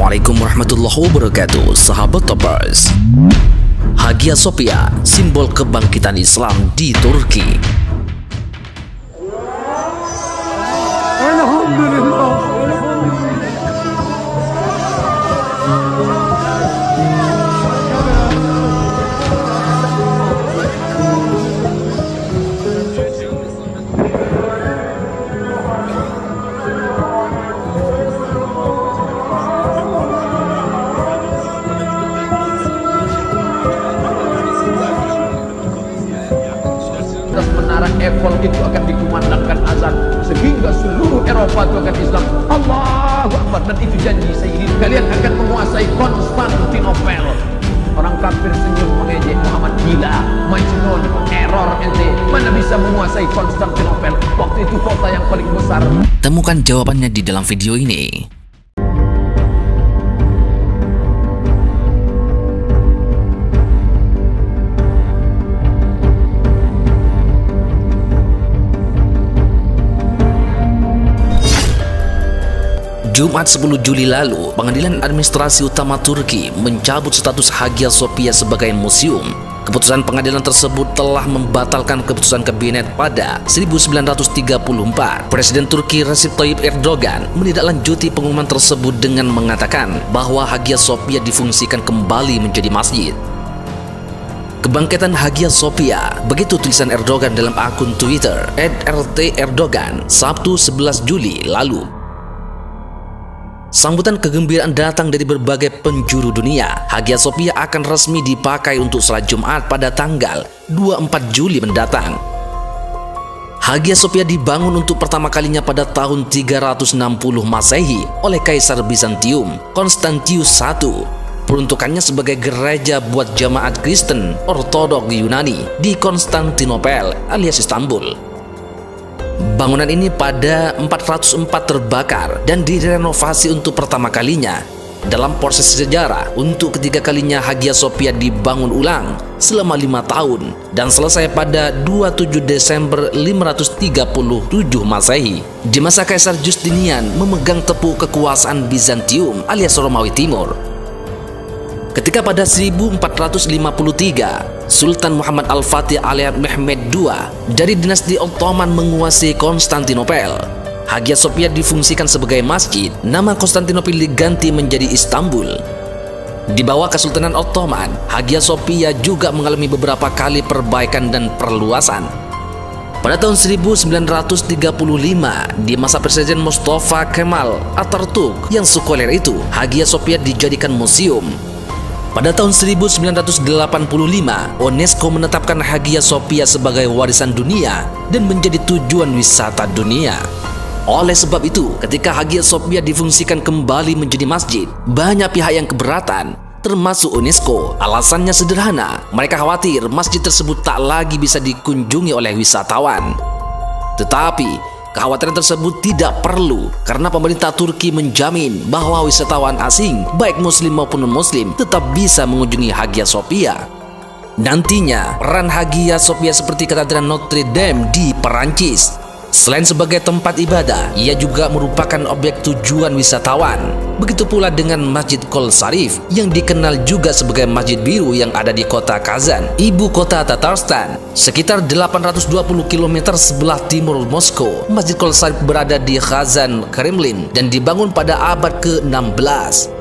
Assalamualaikum warahmatullahi wabarakatuh, sahabat Topaz. Hagia Sophia, simbol kebangkitan Islam di Turki. Alhamdulillah. Menara Eiffel itu akan dikumandangkan azan sehingga seluruh Eropa itu akan Islam. Allahu Akbar. Dan itu janji Sayyidin, kalian akan menguasai Konstantinopel. Orang kafir senyum mengejek Muhammad, gila, Majnun, error ente, mana bisa menguasai Konstantinopel, waktu itu kota yang paling besar. Temukan jawabannya di dalam video ini. Jumat 10 Juli lalu, Pengadilan Administrasi Utama Turki mencabut status Hagia Sophia sebagai museum. Keputusan pengadilan tersebut telah membatalkan keputusan kabinet pada 1934. Presiden Turki Recep Tayyip Erdogan menindaklanjuti pengumuman tersebut dengan mengatakan bahwa Hagia Sophia difungsikan kembali menjadi masjid. Kebangkitan Hagia Sophia, begitu tulisan Erdogan dalam akun Twitter @RT_Erdogan Sabtu 11 Juli lalu. Sambutan kegembiraan datang dari berbagai penjuru dunia. Hagia Sophia akan resmi dipakai untuk salat Jumat pada tanggal 24 Juli mendatang. Hagia Sophia dibangun untuk pertama kalinya pada tahun 360 Masehi oleh Kaisar Bizantium Konstantius I. Peruntukannya sebagai gereja buat jemaat Kristen Ortodok Yunani di Konstantinopel alias Istanbul. Bangunan ini pada 404 terbakar dan direnovasi untuk pertama kalinya. Dalam proses sejarah, untuk ketiga kalinya Hagia Sophia dibangun ulang selama 5 tahun dan selesai pada 27 Desember 537 Masehi. Di masa Kaisar Justinian memegang tepuk kekuasaan Bizantium alias Romawi Timur. Ketika pada 1453, Sultan Muhammad Al-Fatih alias Mehmed II dari dinasti Ottoman menguasai Konstantinopel. Hagia Sophia difungsikan sebagai masjid, nama Konstantinopel diganti menjadi Istanbul. Di bawah Kesultanan Ottoman, Hagia Sophia juga mengalami beberapa kali perbaikan dan perluasan. Pada tahun 1935, di masa Presiden Mustafa Kemal Atatürk yang sekuler itu, Hagia Sophia dijadikan museum. Pada tahun 1985, UNESCO menetapkan Hagia Sophia sebagai warisan dunia dan menjadi tujuan wisata dunia. Oleh sebab itu, ketika Hagia Sophia difungsikan kembali menjadi masjid, banyak pihak yang keberatan, termasuk UNESCO. Alasannya sederhana, mereka khawatir masjid tersebut tak lagi bisa dikunjungi oleh wisatawan. Tetapi kekhawatiran tersebut tidak perlu karena pemerintah Turki menjamin bahwa wisatawan asing, baik muslim maupun non-muslim, tetap bisa mengunjungi Hagia Sophia. Nantinya, peran Hagia Sophia seperti Katedral Notre Dame di Perancis. Selain sebagai tempat ibadah, ia juga merupakan objek tujuan wisatawan. Begitu pula dengan Masjid Kol Sharif yang dikenal juga sebagai Masjid Biru yang ada di kota Kazan, ibu kota Tatarstan. Sekitar 820 km sebelah timur Moskow, Masjid Kol Sharif berada di Kazan, Kremlin dan dibangun pada abad ke-16.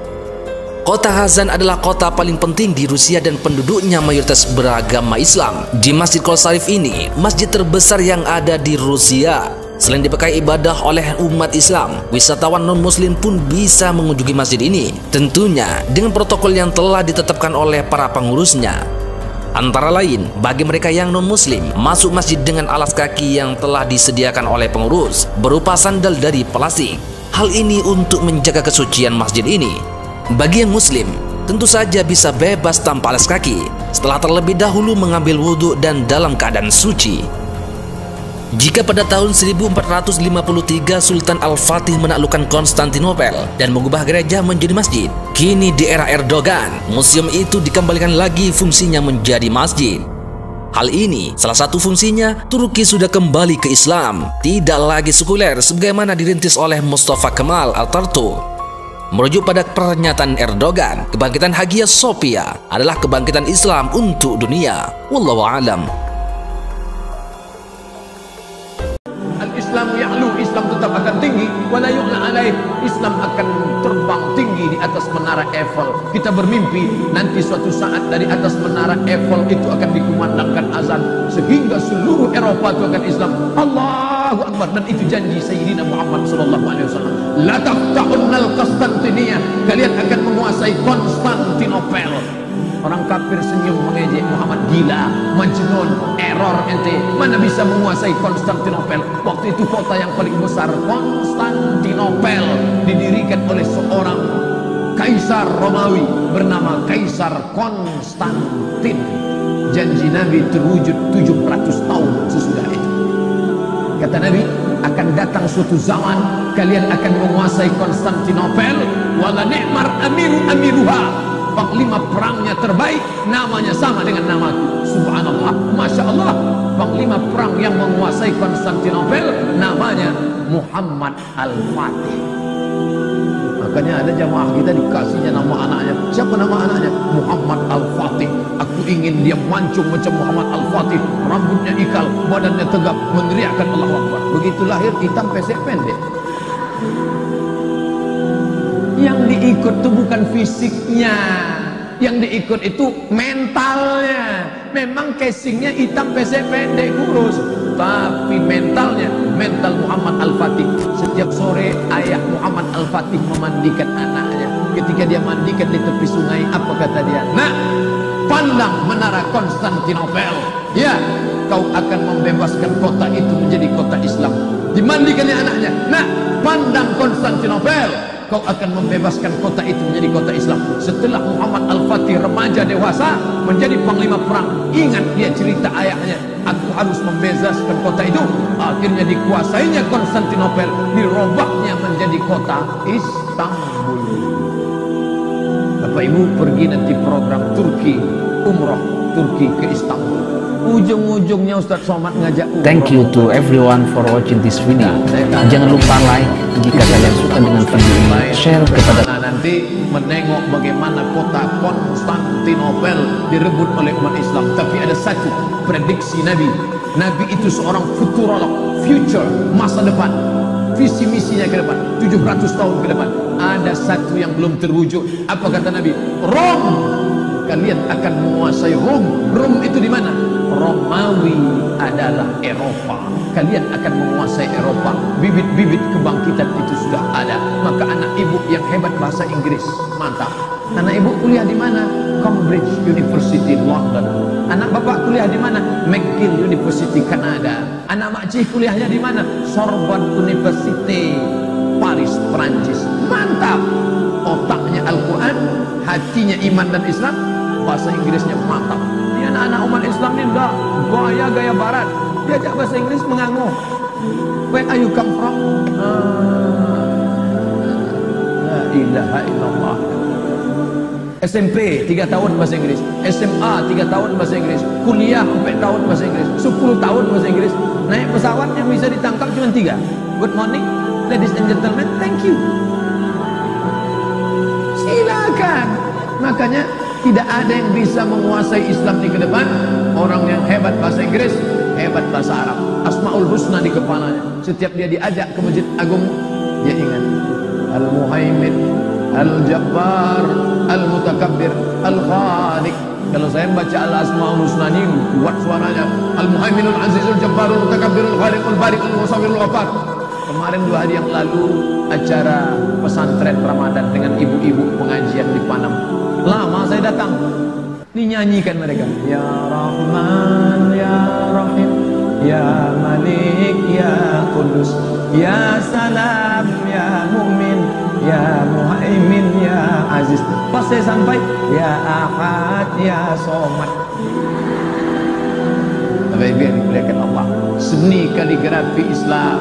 Kota Kazan adalah kota paling penting di Rusia dan penduduknya mayoritas beragama Islam. Di Masjid Kol Sharif ini, masjid terbesar yang ada di Rusia. Selain dipakai ibadah oleh umat Islam, wisatawan non-muslim pun bisa mengunjungi masjid ini. Tentunya dengan protokol yang telah ditetapkan oleh para pengurusnya. Antara lain, bagi mereka yang non-muslim, masuk masjid dengan alas kaki yang telah disediakan oleh pengurus, berupa sandal dari plastik. Hal ini untuk menjaga kesucian masjid ini. Bagi yang muslim, tentu saja bisa bebas tanpa alas kaki setelah terlebih dahulu mengambil wudhu dan dalam keadaan suci. Jika pada tahun 1453 Sultan Al-Fatih menaklukkan Konstantinopel dan mengubah gereja menjadi masjid, kini di era Erdogan, museum itu dikembalikan lagi fungsinya menjadi masjid. Hal ini salah satu fungsinya, Turki sudah kembali ke Islam, tidak lagi sekuler sebagaimana dirintis oleh Mustafa Kemal Atatürk. Merujuk pada pernyataan Erdogan, kebangkitan Hagia Sophia adalah kebangkitan Islam untuk dunia. Wallahu a'lam. Al-Islam ya'lu, Islam tetap akan tinggi, wala yu'la alaih, Islam akan terbang tinggi di atas menara Eiffel. Kita bermimpi nanti suatu saat dari atas menara Eiffel itu akan dikumandangkan azan sehingga seluruh Eropa itu akan Islam. Allahu Akbar. Dan itu janji Sayyidina Muhammad sallallahu alaihi wasallam. La taqta'unnal Konstantinia, kalian akan menguasai Konstantinopel. Orang kafir senyum mengejek Muhammad, gila, majnun, error ente, mana bisa menguasai Konstantinopel. Waktu itu kota yang paling besar, Konstantinopel, didirikan oleh seorang kaisar Romawi bernama Kaisar Konstantin. Janji Nabi terwujud 700 tahun sesudah itu. Kata Nabi, akan datang suatu zaman kalian akan menguasai Konstantinopel, wala ni'mar amiru amiruha, panglima perangnya terbaik, namanya sama dengan namaku. Subhanallah, Masya Allah. Panglima perang yang menguasai Konstantinopel namanya Muhammad Al-Fatih. Makanya ada jamaah kita dikasihnya nama anaknya. Siapa nama anaknya? Muhammad Al-Fatih. Aku ingin dia mancung macam Muhammad Al-Fatih, rambutnya ikal, badannya tegap, meneriakkan Allahu Akbar. Begitu lahir hitam pesek pendek. Yang diikut itu bukan fisiknya, yang diikut itu mentalnya. Memang casingnya hitam pesek pendek kurus, tapi mentalnya, mental Muhammad Al-Fatih. Setiap sore ayah Muhammad Al-Fatih memandikan anaknya. Ketika dia mandikan di tepi sungai, apa kata dia? Nah, pandang menara Konstantinopel, ya, kau akan membebaskan kota itu menjadi kota Islam. Dimandikannya anaknya. Nah, pandang Konstantinopel, kau akan membebaskan kota itu menjadi kota Islam. Setelah Muhammad Al-Fatih remaja dewasa menjadi panglima perang, ingat dia cerita ayahnya, aku harus membebaskan kota itu. Akhirnya dikuasainya Konstantinopel, dirobahnya menjadi kota Istanbul. Bapak Ibu pergi nanti program Turki, umroh Turki ke Istanbul. Ujung-ujungnya Ustadz Somad ngajak umroh. Thank you to everyone for watching this video. Jangan lupa like jika kalian suka dengan video ini, share kepada nanti menengok bagaimana kota Konstantinopel direbut oleh umat Islam. Tapi ada satu prediksi Nabi. Nabi itu seorang futurolog, future, masa depan, visi misinya ke depan, 700 tahun ke depan. Ada satu yang belum terwujud. Apa kata Nabi? Rom, kalian akan menguasai Rom. Rom itu di mana? Romawi adalah Eropa. Kalian akan menguasai Eropa. Bibit-bibit kebangkitan itu sudah ada. Maka anak ibu yang hebat bahasa Inggris, mantap. Anak ibu kuliah di mana? Cambridge University London. Anak bapak kuliah di mana? McGill University Kanada. Anak makcik kuliahnya di mana? Sorbonne University Paris Prancis. Mantap. Otaknya Al-Quran, hatinya iman dan Islam, bahasa Inggrisnya mantap. Ini anak-anak umat Islam ini udah gaya-gaya barat. Diajak bahasa Inggris menganguh. Where are you come from? La ilaha illallah. SMP 3 tahun bahasa Inggris, SMA 3 tahun bahasa Inggris, kuliah 4 tahun bahasa Inggris, 10 tahun bahasa Inggris. Naik pesawat yang bisa ditangkap cuma 3. Good morning, ladies and gentlemen, thank you. Silakan. Makanya tidak ada yang bisa menguasai Islam di ke depan. Orang yang hebat bahasa Inggris, hebat bahasa Arab, Asmaul Husna di kepalanya. Setiap dia diajak ke Masjid Agung, dia ingat Al-Muhaimin, Al-Jabbar, Al-Mutakabbir, Al-Khaliq. Kalau saya membaca Al-Asmaul Husna ini kuat suaranya. Al-Muhaiminul Azizul Jabbarul Mutakabbirul Khaliqul Bari'ul Musawwirul Ghafar. Kemarin 2 hari yang lalu acara pesantren Ramadan dengan ibu-ibu pengajian di Panam. Lama saya datang, dinyanyikan mereka. Ya Rahman, Ya Rahim, Ya Malik, Ya Kudus, Ya Salam, Ya Mu'min, Ya Muhaimin, Ya Aziz. Pas saya sampai, Ya Ahad, Ya Somad. Bapak-ibu yang dimuliakan Allah, seni kaligrafi Islam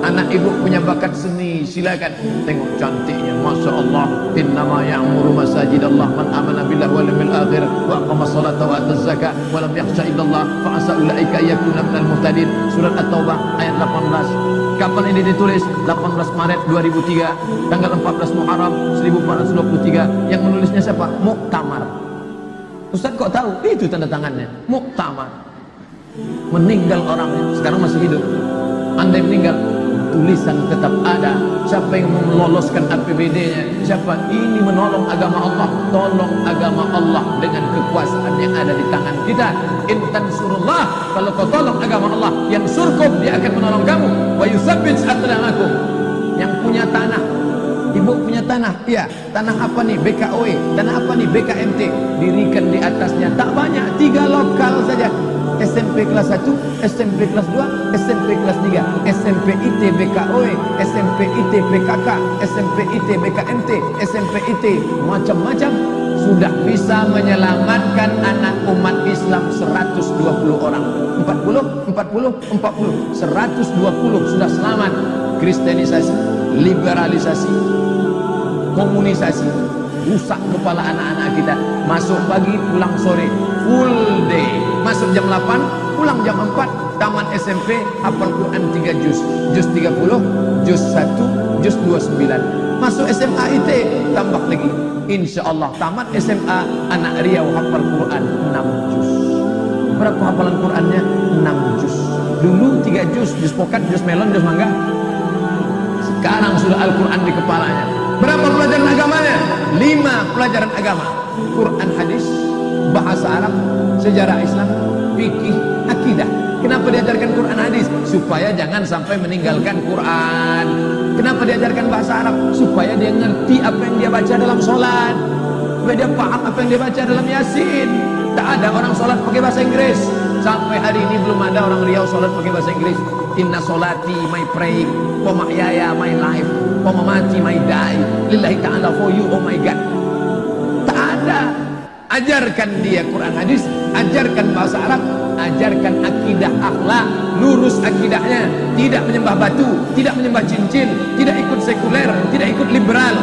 Anak ibu punya bakat seni, silakan. Tengok cantiknya, Masya Allah. Innama ya'muru masajidallah man amana billah wal yawmil akhir wa aqama salata wa ata zakat wa lam yakhsha illallah fa asa ulaika yakuna minal muhtadin. Surat At-Taubah ayat 18. Kapan ini ditulis? 18 Maret 2003, tanggal 14 Muharram 1423. Yang menulisnya siapa? Muktamar. Ustaz kok tahu? Itu tanda tangannya, Muktamar. Meninggal orangnya, sekarang masih hidup. Andai meninggal, tulisan tetap ada. Siapa yang meloloskan APBD-nya? Siapa? Ini menolong agama Allah. Tolong agama Allah dengan kekuasaan yang ada di tangan kita. Intan surullah, kalau kau tolong agama Allah, yang surkum, dia akan menolong kamu. Wa yusabbit aqdamakum. Yang punya tanah, ibu punya tanah, iya. Tanah apa nih? BKOE. Tanah apa nih? BKMT. Dirikan di atasnya, tak banyak, 3 lokal saja. SMP kelas 1, SMP kelas 2, SMP kelas 3, SMP IT BKOE, SMP IT PKK, SMP IT BKMT, SMP IT macam-macam, sudah bisa menyelamatkan anak umat Islam 120 orang. 40, 120 sudah selamat. Kristenisasi, liberalisasi, komunisasi, rusak kepala anak-anak kita. Masuk pagi, pulang sore, full day. Masuk jam 8, pulang jam 4, tamat SMP, hafal Quran 3 juz, juz 30, juz 1, juz 29. Masuk SMA IT, tambah lagi. Insya Allah tamat SMA, anak Riau hafal Quran 6 juz. Berapa hafalan Qurannya? 6 juz. Dulu 3 juz, juz pokat, juz melon, juz mangga. Sekarang sudah Al-Quran di kepalanya. Berapa pelajaran agamanya? 5 pelajaran agama. Quran, hadis, bahasa Arab, sejarah Islam, fikih, akidah. Kenapa diajarkan Quran hadis? Supaya jangan sampai meninggalkan Quran. Kenapa diajarkan bahasa Arab? Supaya dia ngerti apa yang dia baca dalam sholat, supaya dia paham apa yang dia baca dalam Yasin. Tak ada orang sholat pakai bahasa Inggris. Sampai hari ini belum ada orang Riau sholat pakai bahasa Inggris. Inna sholati, my praying, wa mahyaya, my life, wa mamati, my die, lillahi ta'ala, for you, oh my God. Tak ada. Ajarkan dia Quran hadis, ajarkan bahasa Arab, ajarkan akidah akhlak, lurus akidahnya, tidak menyembah batu, tidak menyembah cincin, tidak ikut sekuler, tidak ikut liberal.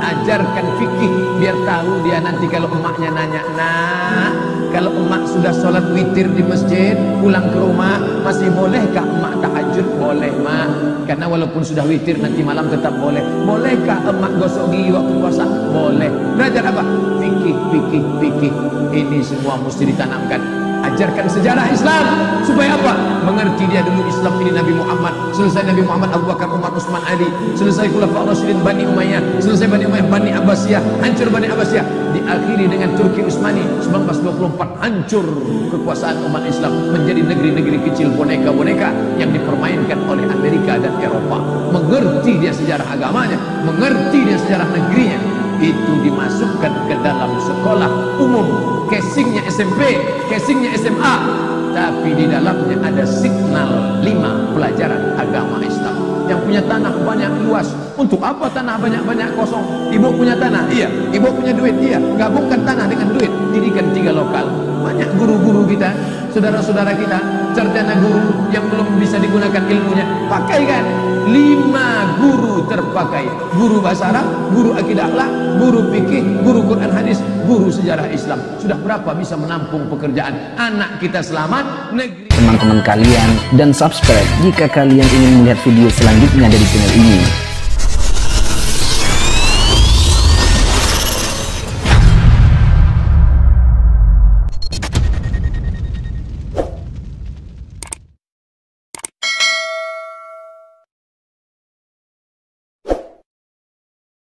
Ajarkan fikih biar tahu dia nanti kalau emaknya nanya, nah kalau emak sudah sholat witir di masjid, pulang ke rumah masih bolehkah emak tahajud? Boleh mak, karena walaupun sudah witir nanti malam tetap boleh. Bolehkah emak gosok gigi waktu puasa? Boleh. Belajar apa? Fikih, fikih, fikih. Ini semua mesti ditanamkan. Ajarkan sejarah Islam supaya apa? Mengerti dia dulu Islam ini Nabi Muhammad, selesai Nabi Muhammad Abu Bakar, Umar, Utsman, Ali, selesai Khulafaur Rasyidin Bani Umayyah, selesai Bani Umayyah, Bani Abbasiyah, hancur Bani Abbasiyah, diakhiri dengan Turki Utsmani 1924, hancur kekuasaan umat Islam menjadi negeri-negeri kecil, boneka-boneka yang dipermainkan oleh Amerika dan Eropa. Mengerti dia sejarah agamanya, mengerti dia sejarah negerinya, itu dimasukkan ke dalam sekolah umum, casingnya SMP, casingnya SMA, tapi di dalamnya ada signal 5 pelajaran agama Islam. Yang punya tanah banyak luas, untuk apa tanah banyak-banyak kosong? Ibu punya tanah? Iya. Ibu punya duit? Iya. Gabungkan tanah dengan duit, dirikan 3 lokal. Banyak guru-guru kita, saudara-saudara kita, sarjana guru yang belum bisa digunakan ilmunya, pakaikan. 5 guru terpakai, guru bahasa Arab, guru akidah akhlak, guru fikih, guru Quran hadis, guru sejarah Islam. Sudah berapa bisa menampung pekerjaan? Anak kita selamat, negeri. Teman-teman kalian, dan subscribe jika kalian ingin melihat video selanjutnya dari channel ini.